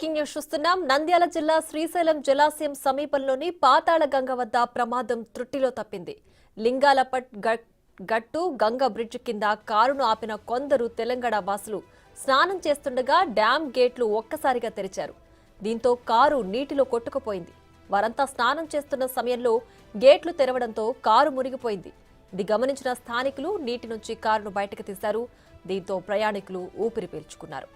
Breaking news చూస్తున్నాం. నంద్యాల జిల్లా శ్రీశైలం జలాశయం సమీపంలోని పాతాళ గంగ వద్ద ప్రమాదం త్రుటిలో తప్పింది. లింగాలపట్ గట్టు గంగ బ్రిడ్జ్ కింద కారును ఆపిన కొందరు తెలంగాణ వాసులు స్నానం చేస్తుండగా డ్యాం గేట్లు ఒక్కసారిగా తెరిచారు. దీంతో కారు నీటిలో కొట్టుకుపోయింది. వారంతా స్నానం చేస్తున్న సమయంలో గేట్లు తెరవడంతో కారు మునిగిపోయింది. ఇది గమనించిన స్థానికులు నీటి నుంచి కారును బయటకు తీశారు. దీంతో ప్రయాణికులు ఊపిరి పీల్చుకున్నారు.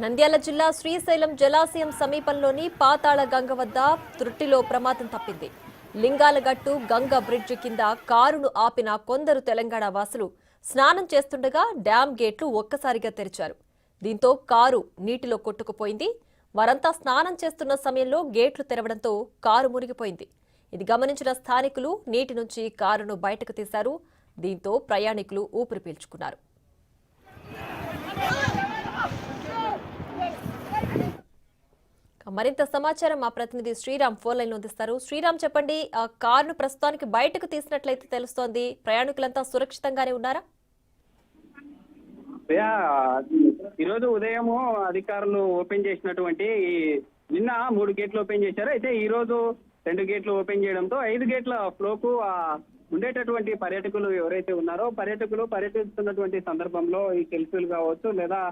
నంద్యాల జిల్లా శ్రీశైలం జలాశయం సమీపంలోని పాతాళ గంగ వద్ద త్రుటిలో ప్రమాదం తప్పింది. లింగాలగట్టు గంగ బ్రిడ్జ్ కింద కారును ఆపిన కొందరు తెలంగాణ వాసులు స్నానం చేస్తుండగా డ్యాం గేట్లు ఒక్కసారిగా తెరిచారు. దీంతో కారు నీటిలో కొట్టుకుపోయింది. వారంతా స్నానం చేస్తున్న సమయంలో గేట్లు తెరవడంతో కారు మునిగిపోయింది. ఇది గమనించిన స్థానికులు నీటి నుంచి కారును బయటకు తీశారు. దీంతో ప్రయాణికులు ఊపిరి పీల్చుకున్నారు. మరింత సమాచారం మా ప్రతినిధి శ్రీరామ్ ఫోన్ లైన్ అందిస్తారు. శ్రీరామ్, చెప్పండి, ఆ కారును ప్రస్తుతానికి బయటకు తీసినట్లయితే తెలుస్తోంది. ప్రయాణికులంతా సురక్షితంగానే ఉన్నారా? ఈరోజు ఉదయము అధికారులు ఓపెన్ చేసినటువంటి నిన్న 3 గేట్లు ఓపెన్ చేశారు. అయితే ఈ రోజు 2 గేట్లు ఓపెన్ చేయడంతో 5 గేట్ల ఫ్లోకు ఉండేటటువంటి పర్యాటకులు ఎవరైతే ఉన్నారో పర్యాటకులు పర్యటిస్తున్నటువంటి సందర్భంలో ఈ సెల్ఫీలు కావచ్చు లేదా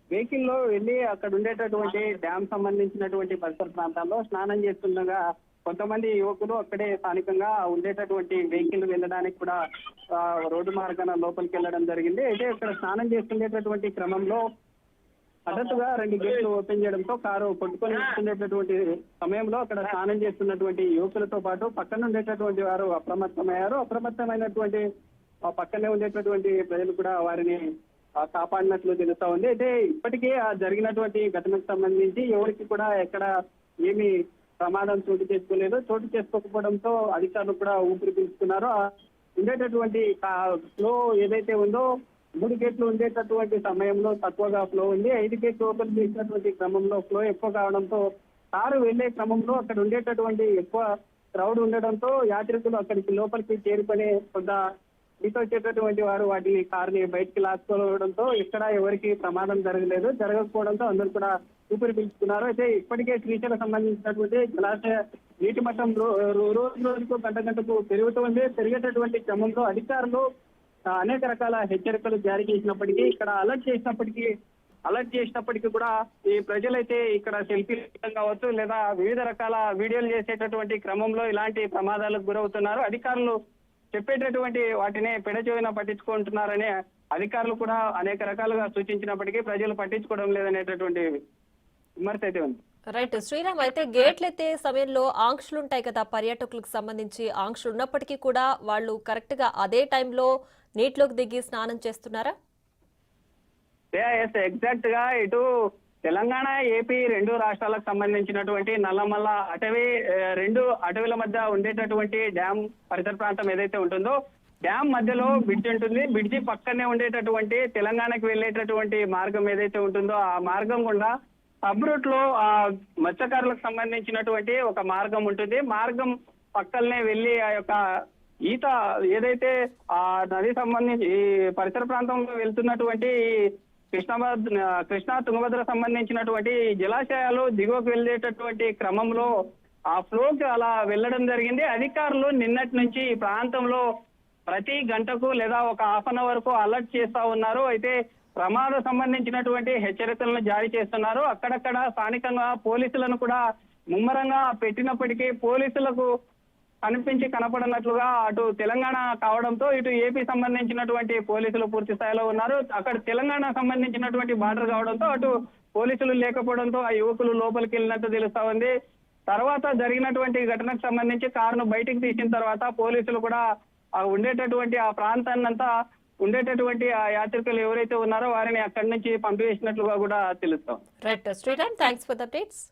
వెహికల్ లో వెళ్ళి అక్కడ ఉండేటటువంటి డ్యామ్ సంబంధించినటువంటి పరిసర ప్రాంతాల్లో స్నానం చేస్తుండగా కొంతమంది యువకులు అక్కడే స్థానికంగా ఉండేటటువంటి వెహికల్ వెళ్ళడానికి కూడా రోడ్డు మార్గాన లోపలికి వెళ్ళడం జరిగింది. అయితే ఇక్కడ స్నానం చేస్తుండేటటువంటి క్రమంలో హఠాత్తుగా 2 గేట్లు ఓపెన్ చేయడంతో కారు కొట్టుకొని వస్తుండేటటువంటి సమయంలో అక్కడ స్నానం చేస్తున్నటువంటి యువకులతో పాటు పక్కన ఉండేటటువంటి వారు అప్రమత్తమయ్యారు. అప్రమత్తమైనటువంటి పక్కనే ఉండేటటువంటి ప్రజలు కూడా వారిని కాపాడినట్లు తెలుస్తా ఉంది. అయితే ఇప్పటికే జరిగినటువంటి ఘటనకు సంబంధించి ఎవరికి కూడా ఎక్కడ ఏమి ప్రమాదం చోటు చేసుకోలేదు. చోటు చేసుకోకపోవడంతో అధికారులు కూడా ఊపిరి పీల్చుకున్నారు. ఉండేటటువంటి ఫ్లో ఏదైతే ఉందో 3 గేట్లు ఉండేటటువంటి సమయంలో తక్కువగా ఫ్లో ఉంది. 5 గేట్లు ఓపెన్ చేసినటువంటి క్రమంలో ఫ్లో ఎక్కువ కావడంతో కారు వెళ్లే క్రమంలో అక్కడ ఉండేటటువంటి ఎక్కువ క్రౌడ్ ఉండడంతో యాత్రికులు అక్కడికి లోపలికి చేరుకునే కొంత ఈత వచ్చేటటువంటి వారు వాటిని కారుని బయటికి లాక్కోవడంతో ఇక్కడ ఎవరికి ప్రమాదం జరగకపోవడంతో అందరూ కూడా ఊపిరి పీల్చుకున్నారు. అయితే ఇప్పటికే శ్రీశైలం సంబంధించినటువంటి జలాశయ నీటి మట్టం రోజు రోజుకు గంటకు పెరుగుతుంది. పెరిగేటటువంటి క్రమంలో అధికారులు అనేక రకాల హెచ్చరికలు జారీ చేసినప్పటికీ ఇక్కడ అలర్ట్ చేసినప్పటికీ కూడా ఈ ప్రజలైతే ఇక్కడ సెల్ఫీలు కావచ్చు లేదా వివిధ రకాల వీడియోలు చేసేటటువంటి క్రమంలో ఇలాంటి ప్రమాదాలకు గురవుతున్నారు. అధికారులు చెప్పేటటువంటి వాటిని పెడచెవిన పట్టించుకుంటున్నారని అధికారులు కూడా అనేక రకాలుగా సూచించినప్పటికీ ప్రజలు పట్టించుకోవడం లేదనేటటువంటి విమర్శ అయితే ఉంది. రైట్ శ్రీరామ్, అయితే గేట్లు ఎత్తే సమయంలో ఆంక్షలు ఉంటాయి కదా పర్యాటకులకు సంబంధించి. ఆంక్షలు ఉన్నప్పటికీ కూడా వాళ్ళు కరెక్ట్ గా అదే టైంలో నీటిలోకి దిగి స్నానం చేస్తున్నారా? ఎగ్జాక్ట్ గా ఇటు తెలంగాణ ఏపీ 2 రాష్ట్రాలకు సంబంధించినటువంటి నల్లమల్ల అటవీ 2 అటవీల మధ్య ఉండేటటువంటి డ్యామ్ పరిసర ప్రాంతం ఏదైతే ఉంటుందో డ్యామ్ మధ్యలో బ్రిడ్జ్ ఉంటుంది. బ్రిడ్జి పక్కనే ఉండేటటువంటి తెలంగాణకు వెళ్ళేటటువంటి మార్గం ఏదైతే ఉంటుందో ఆ మార్గం గుండా సబ్ రూట్ లో మత్స్యకారులకు సంబంధించినటువంటి ఒక మార్గం ఉంటుంది. మార్గం పక్కనే వెళ్ళి ఆ యొక్క ఈత ఏదైతే ఆ నది సంబంధించి ఈ పరిసర ప్రాంతంలో వెళ్తున్నటువంటి కృష్ణా తుంగభద్ర సంబంధించినటువంటి జలాశయాలు దిగువకు వెళ్ళేటటువంటి క్రమంలో ఆ ఫ్లోకి అలా వెళ్ళడం జరిగింది. అధికారులు నిన్నటి నుంచి ఈ ప్రాంతంలో ప్రతి గంటకు లేదా ఒక హాఫ్ అన్ అవర్ కు అలర్ట్ చేస్తా ఉన్నారు. అయితే ప్రమాదం సంబంధించినటువంటి హెచ్చరికలను జారీ చేస్తున్నారు. అక్కడక్కడ స్థానికంగా పోలీసులను కూడా ముమ్మరంగా పెట్టినప్పటికీ పోలీసులకు కనపడనట్లుగా అటు తెలంగాణ కావడంతో ఇటు ఏపీ సంబంధించినటువంటి పోలీసులు పూర్తి స్థాయిలో ఉన్నారు. అక్కడ తెలంగాణ సంబంధించినటువంటి బార్డర్ కావడంతో అటు పోలీసులు లేకపోవడంతో ఆ యువకులు లోపలికి వెళ్ళినట్టు తెలుస్తా ఉంది. తర్వాత జరిగినటువంటి ఘటనకు సంబంధించి కారును బయటికి తీసిన తర్వాత పోలీసులు కూడా ఉండేటటువంటి ఆ ప్రాంతాన్నంతా ఉండేటటువంటి ఆ యాత్రికులు ఎవరైతే ఉన్నారో వారిని అక్కడి నుంచి పంపివేసినట్లుగా కూడా తెలుస్తాం. Right Sriram, thanks for the updates.